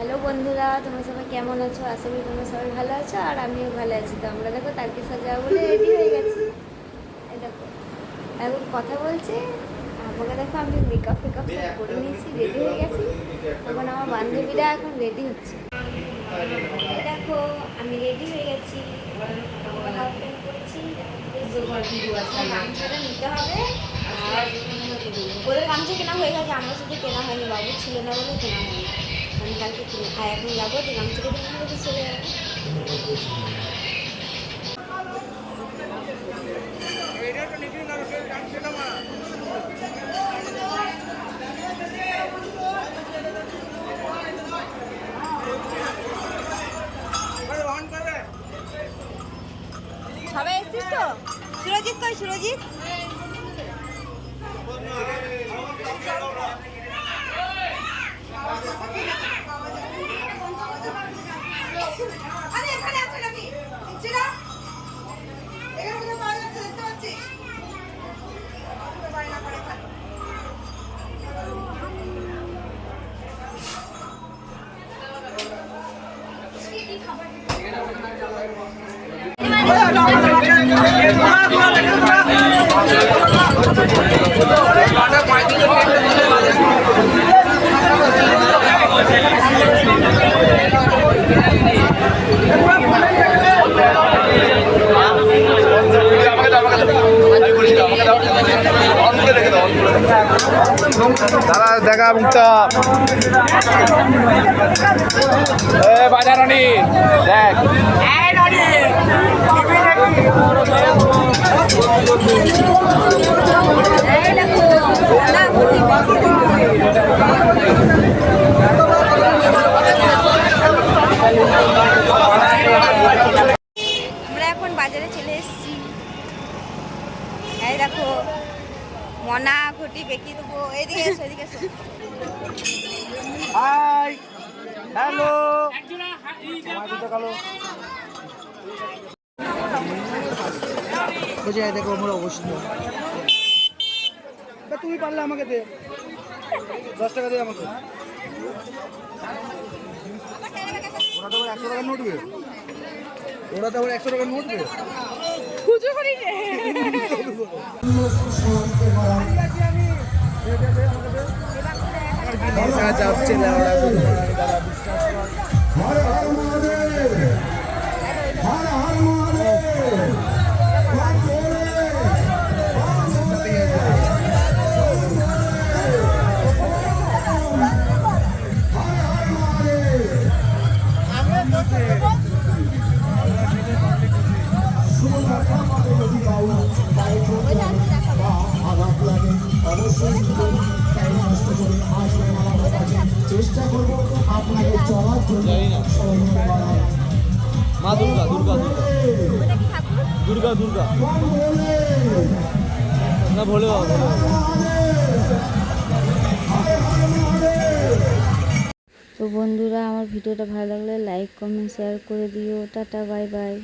Hello বন্ধুরা, তোমরা সবাই কেমন আছো? আশা করি তোমরা সবাই ভালো আছো আর আমিও ভালো আছি। তো আমরা দেখো তারকে সাজাবো বলে রেডি হয়ে গেছি। এই দেখো এখন কথা বলছে, আমাকে দেখো আমি মেকআপ সব করে নিয়েছি, রেডি হয়ে গেছি। এখন আমার বান্ধবীরা এখন রেডি হচ্ছে। এই দেখো আমি রেডি হয়ে গেছি, গামছাটা নিতে হবে। আর ওদের গামছা কেনা হয়ে গেছে, আমার শুধু কেনা হয়নি, বাবু ছিল না বলে কেনা হয়নি। আমি কালকে কিনে এখন যাবো, তো গামছাটা কেনা হলে চলে যাবো। সবাই এসছিস তো? সুরজিৎ কই? সুরজিৎ দাদা দেখা মুক্তা বাজার রনি দেখ আমরা এখন বাজারে চলে এসেছি। এই দেখো মনা ঘটি বেঁকিয়ে দেবো। এদিকে এসো, এদিকে এসো। হাই হ্যালো দেখো আমার অবস্থা। তুমি পারলে আমাকে দে 10 টাকা দে আমাকে। ওরা তো 100 টাকার নোট বে, ওরা তো 100 টাকার নোট বে। খুঁজো করি রে। যাচ্ছে না ওরা চেষ্টা করবো আপনাকে চলার জন্য। মা দুর্গা দুর্গা দুর্গা দুর্গা না ভোলে বাবা। তো বন্ধুরা, আমার ভিডিওটা ভালো লাগলে লাইক কমেন্ট শেয়ার করে দিও। Tata, bye bye.